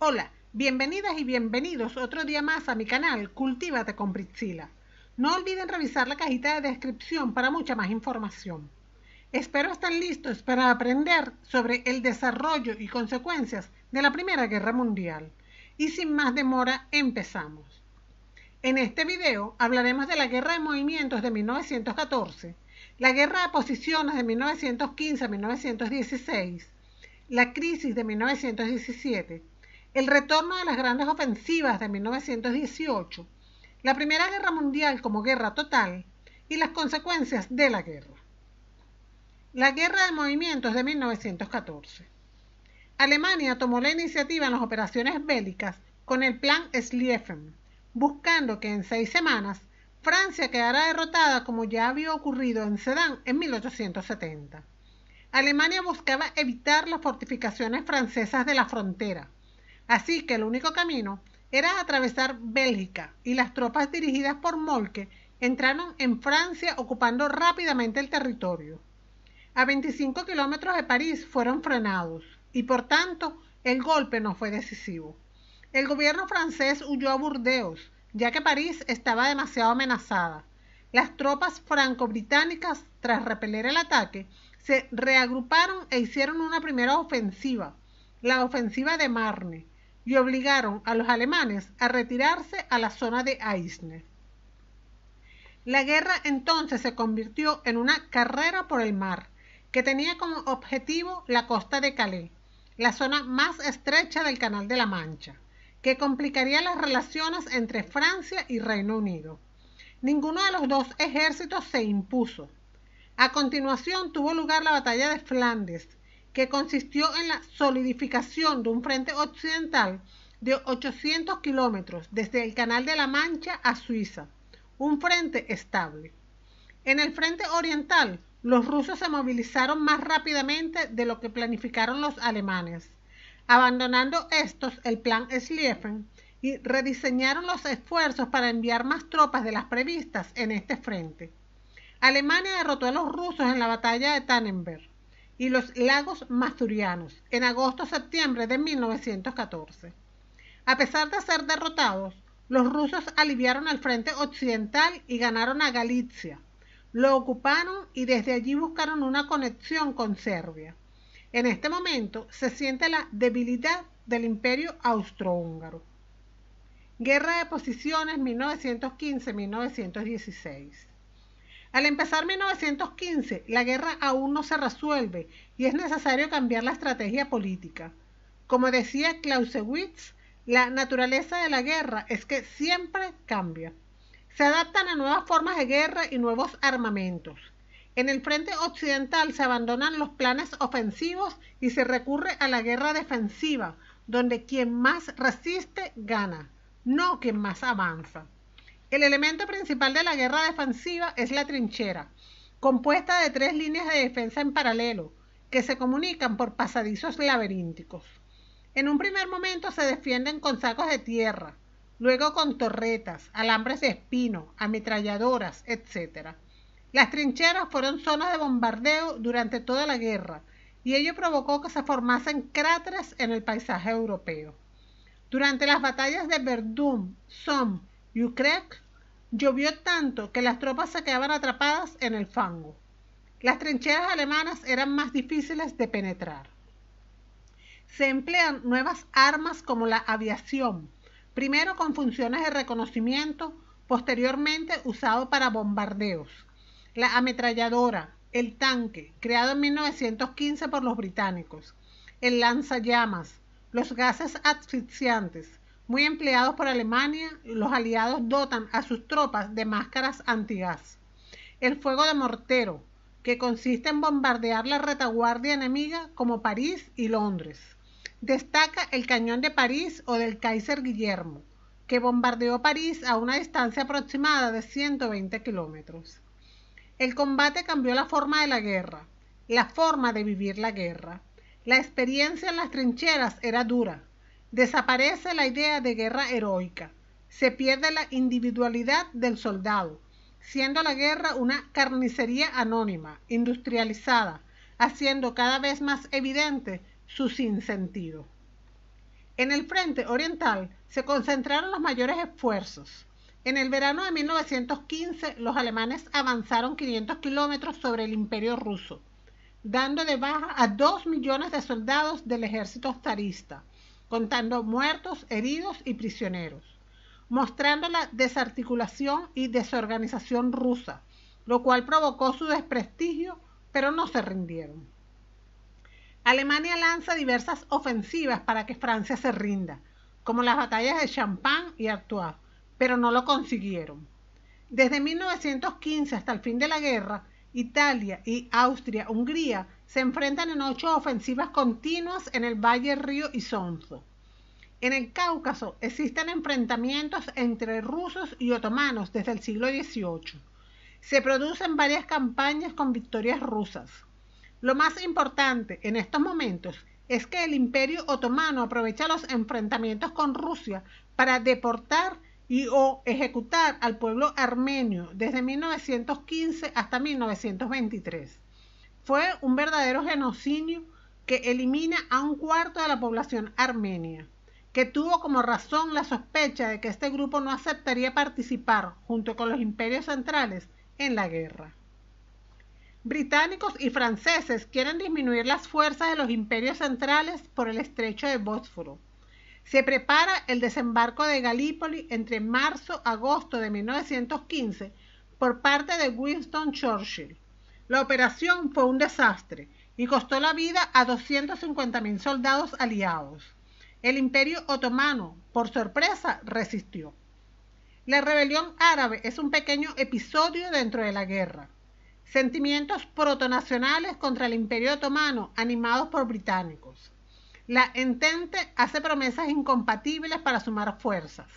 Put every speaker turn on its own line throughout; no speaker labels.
Hola, bienvenidas y bienvenidos otro día más a mi canal Cultívate con Priscila. No olviden revisar la cajita de descripción para mucha más información. Espero estén listos para aprender sobre el desarrollo y consecuencias de la Primera Guerra Mundial. Y sin más demora, empezamos. En este video hablaremos de la Guerra de Movimientos de 1914, la Guerra de Posiciones de 1915 a 1916, la crisis de 1917, el retorno de las grandes ofensivas de 1918, la Primera Guerra Mundial como guerra total y las consecuencias de la guerra. La Guerra de Movimientos de 1914. Alemania tomó la iniciativa en las operaciones bélicas con el Plan Schlieffen, buscando que en 6 semanas Francia quedara derrotada como ya había ocurrido en Sedan en 1870. Alemania buscaba evitar las fortificaciones francesas de la frontera, así que el único camino era atravesar Bélgica y las tropas dirigidas por Moltke entraron en Francia ocupando rápidamente el territorio. A 25 kilómetros de París fueron frenados y por tanto el golpe no fue decisivo. El gobierno francés huyó a Burdeos, ya que París estaba demasiado amenazada. Las tropas franco-británicas, tras repeler el ataque, se reagruparon e hicieron una primera ofensiva, la ofensiva de Marne, y obligaron a los alemanes a retirarse a la zona de Aisne. La guerra entonces se convirtió en una carrera por el mar, que tenía como objetivo la costa de Calais, la zona más estrecha del Canal de la Mancha, que complicaría las relaciones entre Francia y Reino Unido. Ninguno de los dos ejércitos se impuso. A continuación tuvo lugar la batalla de Flandes, que consistió en la solidificación de un frente occidental de 800 kilómetros desde el Canal de la Mancha a Suiza, un frente estable. En el frente oriental, los rusos se movilizaron más rápidamente de lo que planificaron los alemanes, abandonando estos el plan Schlieffen y rediseñaron los esfuerzos para enviar más tropas de las previstas en este frente. Alemania derrotó a los rusos en la batalla de Tannenberg y los lagos Masurianos en agosto-septiembre de 1914. A pesar de ser derrotados, los rusos aliviaron el frente occidental y ganaron a Galicia. Lo ocuparon y desde allí buscaron una conexión con Serbia. En este momento se siente la debilidad del Imperio Austrohúngaro. Guerra de Posiciones 1915-1916. Al empezar 1915, la guerra aún no se resuelve y es necesario cambiar la estrategia política. Como decía Clausewitz, la naturaleza de la guerra es que siempre cambia. Se adaptan a nuevas formas de guerra y nuevos armamentos. En el frente occidental se abandonan los planes ofensivos y se recurre a la guerra defensiva, donde quien más resiste gana, no quien más avanza. El elemento principal de la guerra defensiva es la trinchera, compuesta de 3 líneas de defensa en paralelo, que se comunican por pasadizos laberínticos. En un primer momento se defienden con sacos de tierra, luego con torretas, alambres de espino, ametralladoras, etc. Las trincheras fueron zonas de bombardeo durante toda la guerra y ello provocó que se formasen cráteres en el paisaje europeo. Durante las batallas de Verdun, Somme y Utrecht, llovió tanto que las tropas se quedaban atrapadas en el fango. Las trincheras alemanas eran más difíciles de penetrar. Se emplean nuevas armas como la aviación, primero con funciones de reconocimiento, posteriormente usado para bombardeos. La ametralladora, el tanque, creado en 1915 por los británicos, el lanzallamas, los gases asfixiantes, muy empleados por Alemania, los aliados dotan a sus tropas de máscaras antigas. El fuego de mortero, que consiste en bombardear la retaguardia enemiga como París y Londres. Destaca el cañón de París o del Kaiser Guillermo, que bombardeó París a una distancia aproximada de 120 kilómetros. El combate cambió la forma de la guerra, la forma de vivir la guerra. La experiencia en las trincheras era dura. Desaparece la idea de guerra heroica. Se pierde la individualidad del soldado, siendo la guerra una carnicería anónima, industrializada, haciendo cada vez más evidente su sinsentido. En el frente oriental se concentraron los mayores esfuerzos. En el verano de 1915, los alemanes avanzaron 500 kilómetros sobre el Imperio ruso, dando de baja a 2 millones de soldados del ejército zarista, contando muertos, heridos y prisioneros, mostrando la desarticulación y desorganización rusa, lo cual provocó su desprestigio, pero no se rindieron. Alemania lanza diversas ofensivas para que Francia se rinda, como las batallas de Champagne y Artois, pero no lo consiguieron. Desde 1915 hasta el fin de la guerra, Italia y Austria-Hungría se enfrentan en 8 ofensivas continuas en el Valle Río Isonzo. En el Cáucaso existen enfrentamientos entre rusos y otomanos desde el siglo XVIII. Se producen varias campañas con victorias rusas. Lo más importante en estos momentos es que el Imperio Otomano aprovecha los enfrentamientos con Rusia para deportar o ejecutar al pueblo armenio desde 1915 hasta 1923. Fue un verdadero genocidio que elimina a un cuarto de la población armenia, que tuvo como razón la sospecha de que este grupo no aceptaría participar, junto con los imperios centrales, en la guerra. Británicos y franceses quieren disminuir las fuerzas de los imperios centrales por el estrecho de Bósforo. Se prepara el desembarco de Galípoli entre marzo-agosto de 1915 por parte de Winston Churchill. La operación fue un desastre y costó la vida a 250.000 soldados aliados. El Imperio Otomano, por sorpresa, resistió. La rebelión árabe es un pequeño episodio dentro de la guerra. Sentimientos protonacionales contra el Imperio Otomano animados por británicos. La Entente hace promesas incompatibles para sumar fuerzas.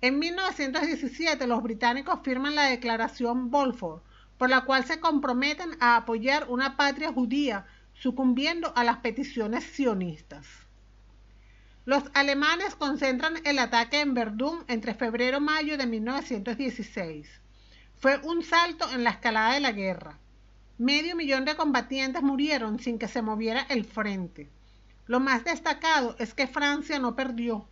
En 1917 los británicos firman la Declaración Balfour, por la cual se comprometen a apoyar una patria judía sucumbiendo a las peticiones sionistas. Los alemanes concentran el ataque en Verdún entre febrero y mayo de 1916. Fue un salto en la escalada de la guerra. 500.000 de combatientes murieron sin que se moviera el frente. Lo más destacado es que Francia no perdió,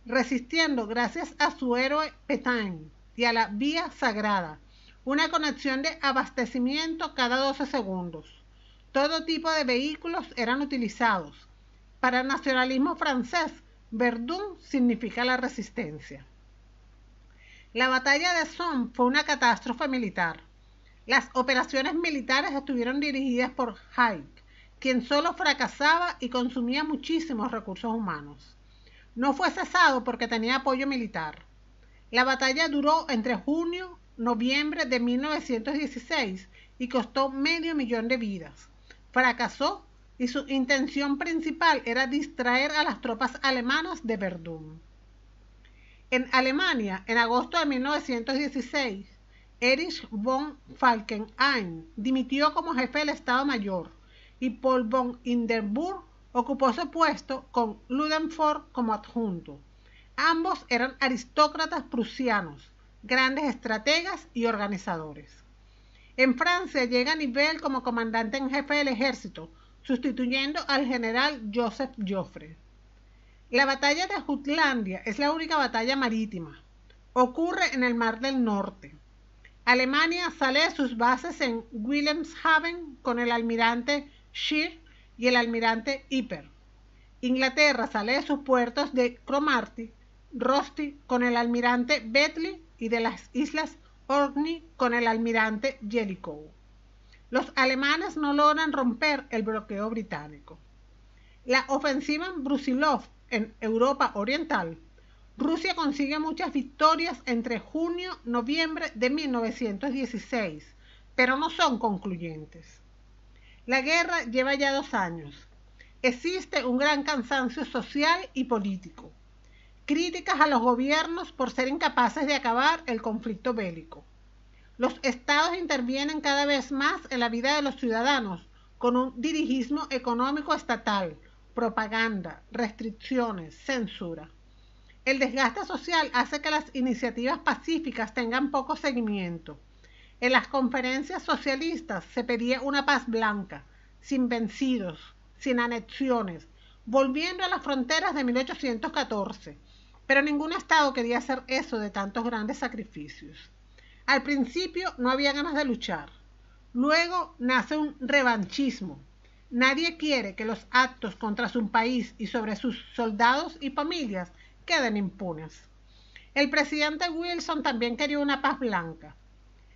resistiendo gracias a su héroe Pétain y a la Vía Sagrada, una conexión de abastecimiento cada 12 segundos. Todo tipo de vehículos eran utilizados. Para el nacionalismo francés, Verdún significa la resistencia. La batalla de Somme fue una catástrofe militar. Las operaciones militares estuvieron dirigidas por Haig, quien solo fracasaba y consumía muchísimos recursos humanos. No fue cesado porque tenía apoyo militar. La batalla duró entre junio y noviembre de 1916 y costó 500.000 de vidas. Fracasó y su intención principal era distraer a las tropas alemanas de Verdún. En Alemania, en agosto de 1916, Erich von Falkenhayn dimitió como jefe del Estado Mayor y Paul von Hindenburg ocupó su puesto con Ludendorff como adjunto. Ambos eran aristócratas prusianos, grandes estrategas y organizadores. En Francia llega Nivelle como comandante en jefe del ejército, sustituyendo al general Joseph Joffre. La batalla de Jutlandia es la única batalla marítima. Ocurre en el Mar del Norte. Alemania sale de sus bases en Wilhelmshaven con el almirante Scheer y el almirante Ypres. Inglaterra sale de sus puertos de Cromarty, Rosti con el almirante Betley y de las islas Orkney con el almirante Jellicoe. Los alemanes no logran romper el bloqueo británico. La ofensiva en Brusilov, en Europa Oriental, Rusia consigue muchas victorias entre junio y noviembre de 1916, pero no son concluyentes. La guerra lleva ya 2 años. Existe un gran cansancio social y político. Críticas a los gobiernos por ser incapaces de acabar el conflicto bélico. Los estados intervienen cada vez más en la vida de los ciudadanos con un dirigismo económico estatal, propaganda, restricciones, censura. El desgaste social hace que las iniciativas pacíficas tengan poco seguimiento. En las conferencias socialistas se pedía una paz blanca, sin vencidos, sin anexiones, volviendo a las fronteras de 1814, pero ningún estado quería hacer eso de tantos grandes sacrificios. Al principio no había ganas de luchar, luego nace un revanchismo. Nadie quiere que los actos contra su país y sobre sus soldados y familias queden impunes. El presidente Wilson también quería una paz blanca.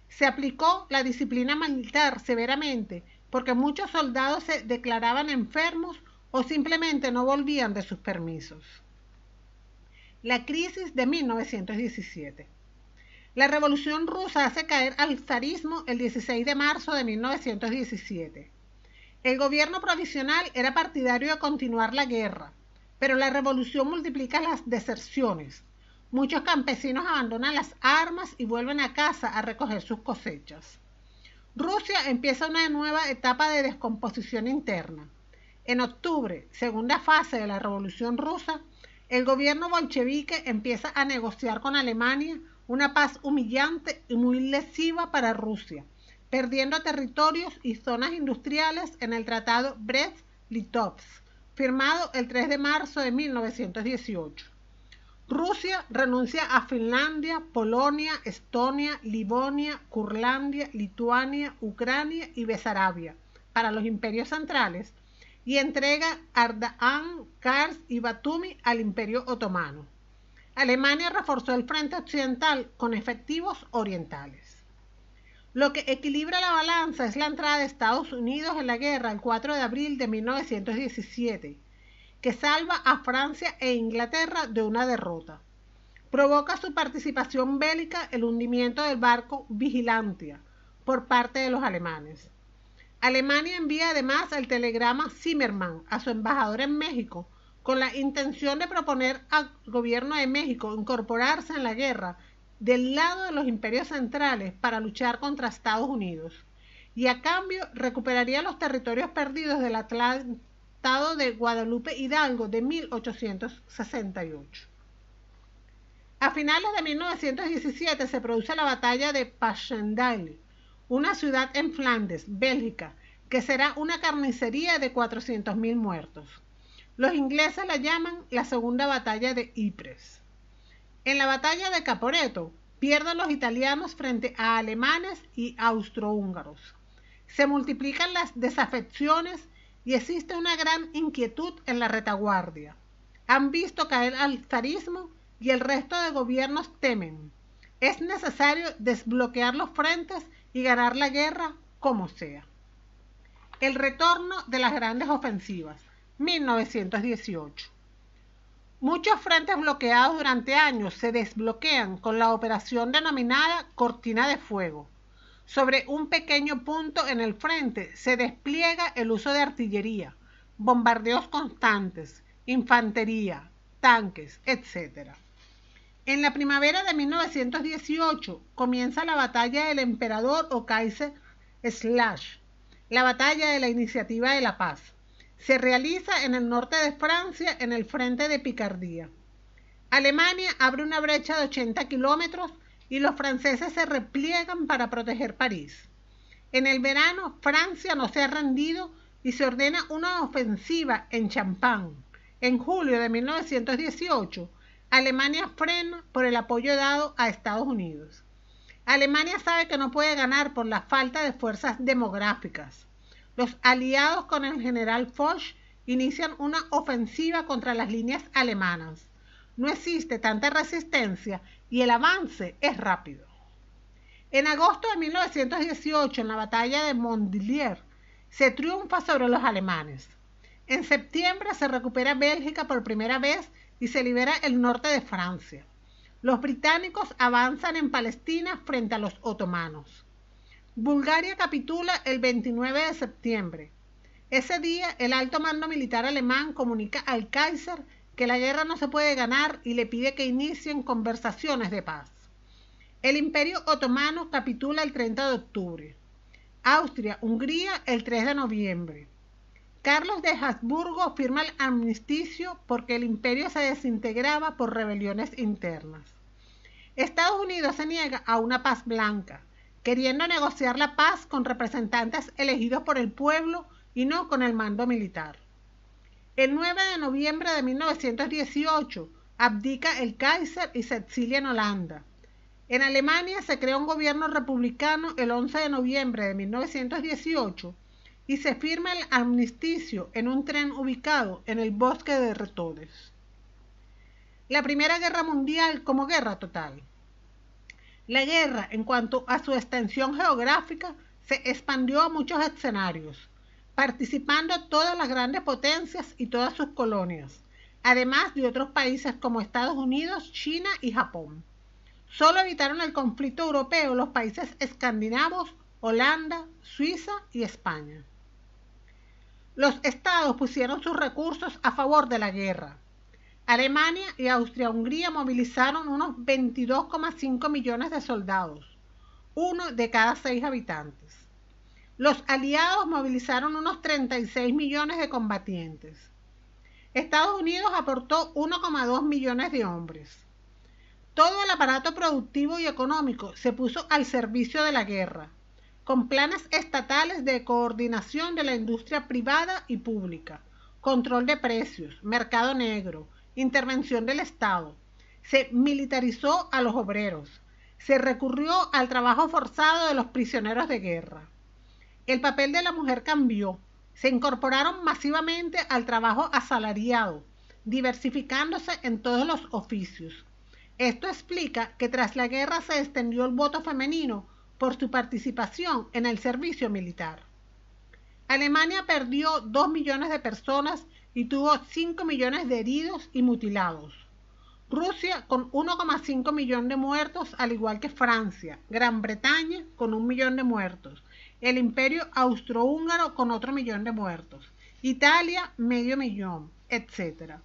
Se aplicó la disciplina militar severamente porque muchos soldados se declaraban enfermos o simplemente no volvían de sus permisos. La crisis de 1917. La Revolución Rusa hace caer al zarismo el 16 de marzo de 1917. El gobierno provisional era partidario de continuar la guerra, pero la revolución multiplica las deserciones. Muchos campesinos abandonan las armas y vuelven a casa a recoger sus cosechas. Rusia empieza una nueva etapa de descomposición interna. En octubre, segunda fase de la Revolución Rusa, el gobierno bolchevique empieza a negociar con Alemania una paz humillante y muy lesiva para Rusia, perdiendo territorios y zonas industriales en el Tratado Brest-Litovsk, firmado el 3 de marzo de 1918. Rusia renuncia a Finlandia, Polonia, Estonia, Livonia, Curlandia, Lituania, Ucrania y Besarabia para los imperios centrales y entrega Ardahan, Kars y Batumi al Imperio Otomano. Alemania reforzó el frente occidental con efectivos orientales. Lo que equilibra la balanza es la entrada de Estados Unidos en la guerra el 4 de abril de 1917, que salva a Francia e Inglaterra de una derrota. Provoca su participación bélica el hundimiento del barco Vigilantia por parte de los alemanes. Alemania envía además el telegrama Zimmermann a su embajador en México con la intención de proponer al gobierno de México incorporarse en la guerra del lado de los imperios centrales para luchar contra Estados Unidos, y a cambio recuperaría los territorios perdidos del Tratado de Guadalupe Hidalgo de 1868. A finales de 1917 se produce la batalla de Passchendaele, una ciudad en Flandes, Bélgica, que será una carnicería de 400.000 muertos. Los ingleses la llaman la Segunda Batalla de Ypres. En la batalla de Caporetto pierden los italianos frente a alemanes y austrohúngaros. Se multiplican las desafecciones y existe una gran inquietud en la retaguardia. Han visto caer al zarismo y el resto de gobiernos temen. Es necesario desbloquear los frentes y ganar la guerra como sea. El retorno de las grandes ofensivas, 1918. Muchos frentes bloqueados durante años se desbloquean con la operación denominada Cortina de Fuego. Sobre un pequeño punto en el frente se despliega el uso de artillería, bombardeos constantes, infantería, tanques, etc. En la primavera de 1918 comienza la batalla del emperador o Kaiser Slash, la batalla de la iniciativa de la paz. Se realiza en el norte de Francia, en el frente de Picardía. Alemania abre una brecha de 80 kilómetros y los franceses se repliegan para proteger París. En el verano, Francia no se ha rendido y se ordena una ofensiva en Champagne. En julio de 1918, Alemania frena por el apoyo dado a Estados Unidos. Alemania sabe que no puede ganar por la falta de fuerzas demográficas. Los aliados con el general Foch inician una ofensiva contra las líneas alemanas. No existe tanta resistencia y el avance es rápido. En agosto de 1918, en la batalla de Montdidier, se triunfa sobre los alemanes. En septiembre se recupera Bélgica por primera vez y se libera el norte de Francia. Los británicos avanzan en Palestina frente a los otomanos. Bulgaria capitula el 29 de septiembre. Ese día, el alto mando militar alemán comunica al Kaiser que la guerra no se puede ganar y le pide que inicien conversaciones de paz. El Imperio Otomano capitula el 30 de octubre. Austria-Hungría el 3 de noviembre. Carlos de Habsburgo firma el armisticio porque el imperio se desintegraba por rebeliones internas. Estados Unidos se niega a una paz blanca, queriendo negociar la paz con representantes elegidos por el pueblo y no con el mando militar. El 9 de noviembre de 1918 abdica el Kaiser y se exilia en Holanda. En Alemania se crea un gobierno republicano el 11 de noviembre de 1918 y se firma el armisticio en un tren ubicado en el bosque de Retodes. La Primera Guerra Mundial como guerra total. La guerra, en cuanto a su extensión geográfica, se expandió a muchos escenarios, participando todas las grandes potencias y todas sus colonias, además de otros países como Estados Unidos, China y Japón. Solo evitaron el conflicto europeo los países escandinavos, Holanda, Suiza y España. Los estados pusieron sus recursos a favor de la guerra. Alemania y Austria-Hungría movilizaron unos 22,5 millones de soldados, uno de cada 6 habitantes. Los aliados movilizaron unos 36 millones de combatientes. Estados Unidos aportó 1,2 millones de hombres. Todo el aparato productivo y económico se puso al servicio de la guerra, con planes estatales de coordinación de la industria privada y pública, control de precios, mercado negro, intervención del Estado. Se militarizó a los obreros. Se recurrió al trabajo forzado de los prisioneros de guerra. El papel de la mujer cambió. Se incorporaron masivamente al trabajo asalariado, diversificándose en todos los oficios. Esto explica que tras la guerra se extendió el voto femenino por su participación en el servicio militar. Alemania perdió 2 millones de personas y tuvo 5 millones de heridos y mutilados. Rusia con 1,5 millón de muertos, al igual que Francia. Gran Bretaña con 1 millón de muertos. El Imperio Austrohúngaro con otro millón de muertos. Italia, medio millón, etc.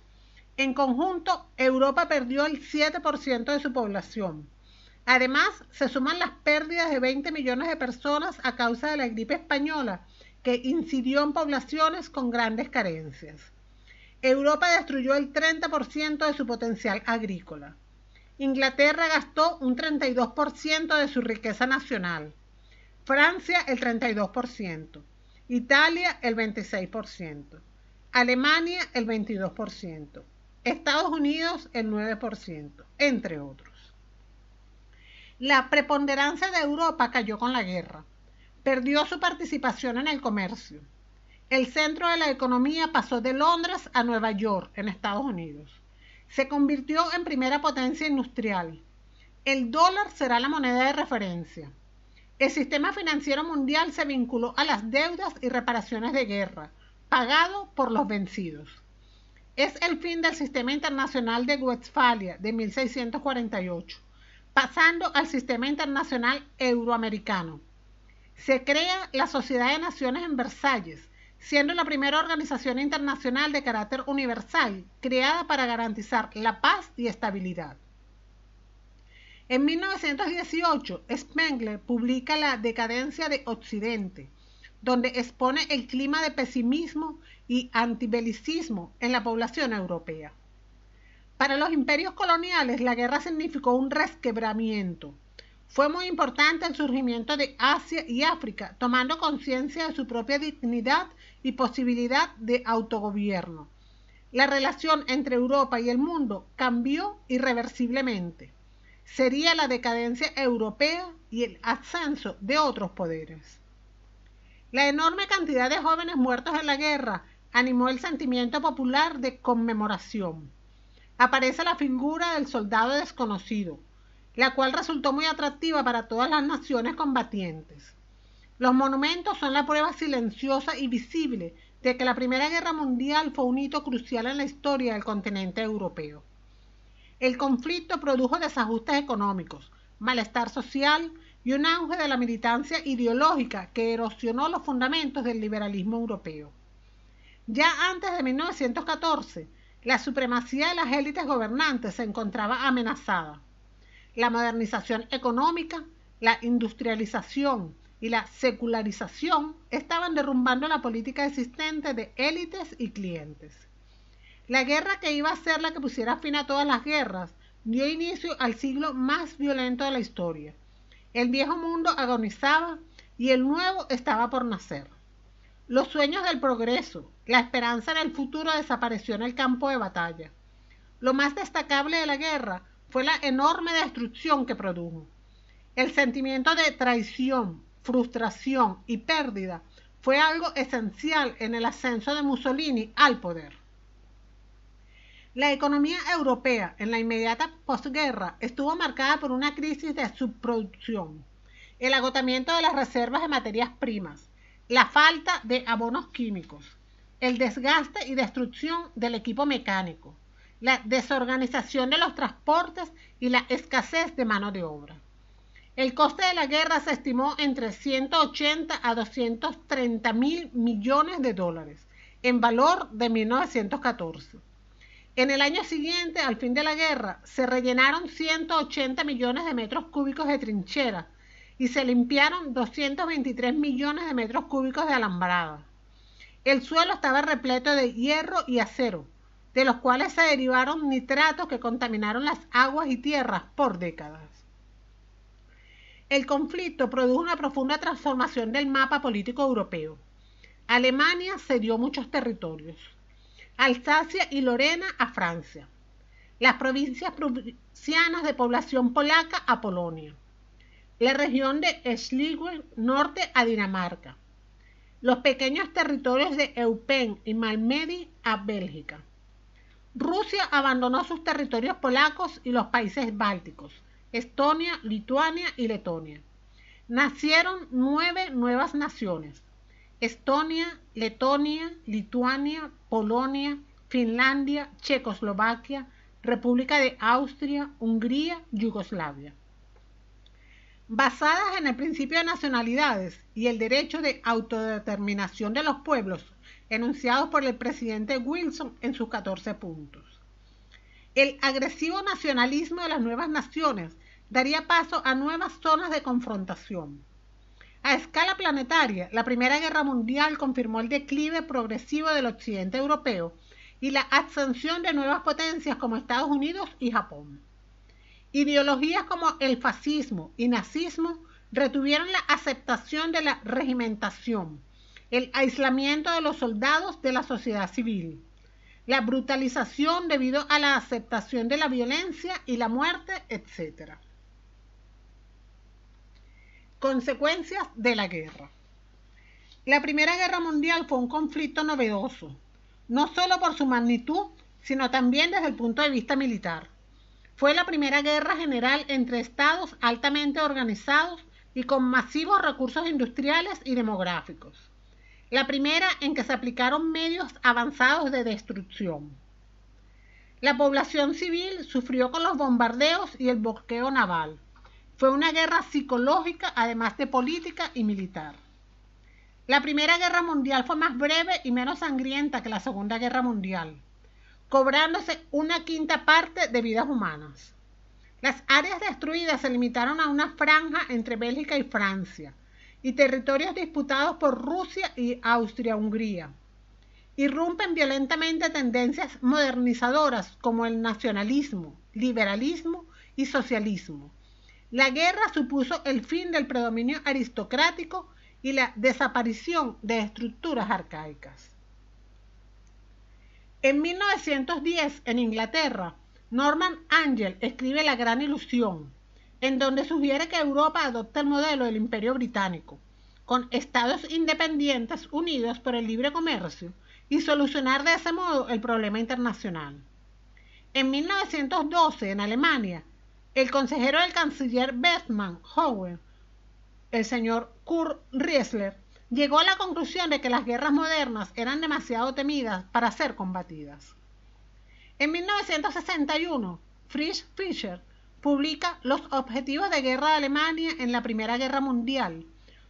En conjunto, Europa perdió el 7% de su población. Además, se suman las pérdidas de 20 millones de personas a causa de la gripe española, que incidió en poblaciones con grandes carencias. Europa destruyó el 30% de su potencial agrícola. Inglaterra gastó un 32% de su riqueza nacional. Francia el 32%. Italia el 26%. Alemania el 22%. Estados Unidos el 9%, entre otros. La preponderancia de Europa cayó con la guerra. Perdió su participación en el comercio. El centro de la economía pasó de Londres a Nueva York, en Estados Unidos. Se convirtió en primera potencia industrial. El dólar será la moneda de referencia. El sistema financiero mundial se vinculó a las deudas y reparaciones de guerra, pagado por los vencidos. Es el fin del sistema internacional de Westfalia de 1648, pasando al sistema internacional euroamericano. Se crea la Sociedad de Naciones en Versalles, siendo la primera organización internacional de carácter universal creada para garantizar la paz y estabilidad. En 1918, Spengler publica La decadencia de Occidente, donde expone el clima de pesimismo y antibelicismo en la población europea. Para los imperios coloniales, la guerra significó un resquebramiento. Fue muy importante el surgimiento de Asia y África, tomando conciencia de su propia dignidad y posibilidad de autogobierno. La relación entre Europa y el mundo cambió irreversiblemente. Sería la decadencia europea y el ascenso de otros poderes. La enorme cantidad de jóvenes muertos en la guerra animó el sentimiento popular de conmemoración. Aparece la figura del soldado desconocido, la cual resultó muy atractiva para todas las naciones combatientes. Los monumentos son la prueba silenciosa y visible de que la Primera Guerra Mundial fue un hito crucial en la historia del continente europeo. El conflicto produjo desajustes económicos, malestar social y un auge de la militancia ideológica que erosionó los fundamentos del liberalismo europeo. Ya antes de 1914, la supremacía de las élites gobernantes se encontraba amenazada. La modernización económica, la industrialización y la secularización estaban derrumbando la política existente de élites y clientes. La guerra, que iba a ser la que pusiera fin a todas las guerras, dio inicio al siglo más violento de la historia. El viejo mundo agonizaba y el nuevo estaba por nacer. Los sueños del progreso, la esperanza en el futuro desapareció en el campo de batalla. Lo más destacable de la guerra fue la enorme destrucción que produjo. El sentimiento de traición, frustración y pérdida fue algo esencial en el ascenso de Mussolini al poder. La economía europea en la inmediata posguerra estuvo marcada por una crisis de subproducción, el agotamiento de las reservas de materias primas, la falta de abonos químicos, el desgaste y destrucción del equipo mecánico, la desorganización de los transportes y la escasez de mano de obra. El coste de la guerra se estimó entre 180 a 230 mil millones de dólares, en valor de 1914. En el año siguiente, al fin de la guerra, se rellenaron 180 millones de metros cúbicos de trincheras y se limpiaron 223 millones de metros cúbicos de alambrada. El suelo estaba repleto de hierro y acero, de los cuales se derivaron nitratos que contaminaron las aguas y tierras por décadas. El conflicto produjo una profunda transformación del mapa político europeo. Alemania cedió muchos territorios. Alsacia y Lorena a Francia, las provincias prusianas de población polaca a Polonia, la región de Schleswig norte a Dinamarca, los pequeños territorios de Eupen y Malmedy a Bélgica. Rusia abandonó sus territorios polacos y los países bálticos, Estonia, Lituania y Letonia. Nacieron 9 nuevas naciones: Estonia, Letonia, Lituania, Polonia, Finlandia, Checoslovaquia, República de Austria, Hungría, Yugoslavia. Basadas en el principio de nacionalidades y el derecho de autodeterminación de los pueblos, enunciados por el presidente Wilson en sus 14 puntos. El agresivo nacionalismo de las nuevas naciones daría paso a nuevas zonas de confrontación. A escala planetaria, la Primera Guerra Mundial confirmó el declive progresivo del occidente europeo y la ascensión de nuevas potencias como Estados Unidos y Japón. Ideologías como el fascismo y nazismo retuvieron la aceptación de la regimentación, el aislamiento de los soldados de la sociedad civil, la brutalización debido a la aceptación de la violencia y la muerte, etc. Consecuencias de la guerra. La Primera Guerra Mundial fue un conflicto novedoso, no solo por su magnitud, sino también desde el punto de vista militar. Fue la primera guerra general entre estados altamente organizados y con masivos recursos industriales y demográficos. La primera en que se aplicaron medios avanzados de destrucción. La población civil sufrió con los bombardeos y el bloqueo naval. Fue una guerra psicológica, además de política y militar. La Primera Guerra Mundial fue más breve y menos sangrienta que la Segunda Guerra Mundial, cobrándose 1/5 parte de vidas humanas. Las áreas destruidas se limitaron a una franja entre Bélgica y Francia, y territorios disputados por Rusia y Austria-Hungría. Irrumpen violentamente tendencias modernizadoras como el nacionalismo, liberalismo y socialismo. La guerra supuso el fin del predominio aristocrático y la desaparición de estructuras arcaicas. En 1910, en Inglaterra, Norman Angell escribe La Gran Ilusión, en donde sugiere que Europa adopte el modelo del Imperio Británico, con estados independientes unidos por el libre comercio y solucionar de ese modo el problema internacional. En 1912, en Alemania, el consejero del canciller Bethmann Howe, el señor Kurt Riesler, llegó a la conclusión de que las guerras modernas eran demasiado temidas para ser combatidas. En 1961, Friedrich Fischer publica Los objetivos de guerra de Alemania en la Primera Guerra Mundial,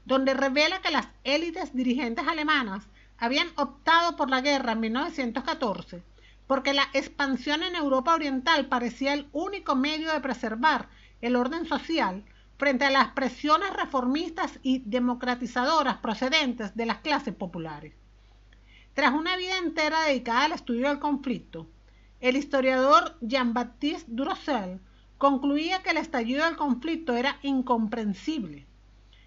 donde revela que las élites dirigentes alemanas habían optado por la guerra en 1914 porque la expansión en Europa Oriental parecía el único medio de preservar el orden social frente a las presiones reformistas y democratizadoras procedentes de las clases populares. Tras una vida entera dedicada al estudio del conflicto, el historiador Jean-Baptiste Dussel concluía que el estallido del conflicto era incomprensible,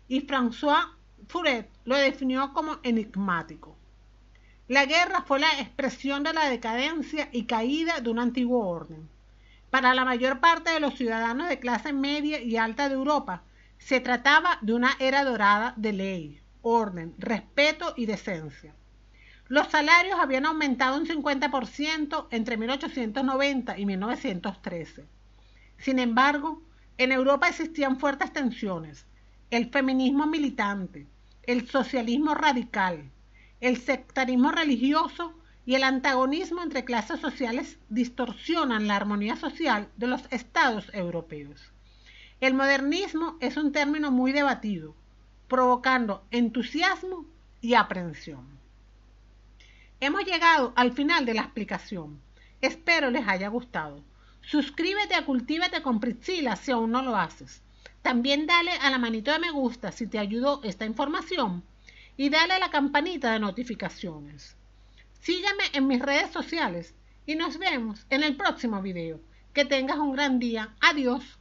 y François Furet lo definió como enigmático. La guerra fue la expresión de la decadencia y caída de un antiguo orden. Para la mayor parte de los ciudadanos de clase media y alta de Europa, se trataba de una era dorada de ley, orden, respeto y decencia. Los salarios habían aumentado un 50% entre 1890 y 1913. Sin embargo, en Europa existían fuertes tensiones: el feminismo militante, el socialismo radical, el sectarismo religioso y el antagonismo entre clases sociales distorsionan la armonía social de los estados europeos. El modernismo es un término muy debatido, provocando entusiasmo y aprensión. Hemos llegado al final de la explicación. Espero les haya gustado. Suscríbete a Cultívate con Priscila si aún no lo haces. También dale a la manito de me gusta si te ayudó esta información y dale a la campanita de notificaciones. Sígueme en mis redes sociales y nos vemos en el próximo video. Que tengas un gran día. Adiós.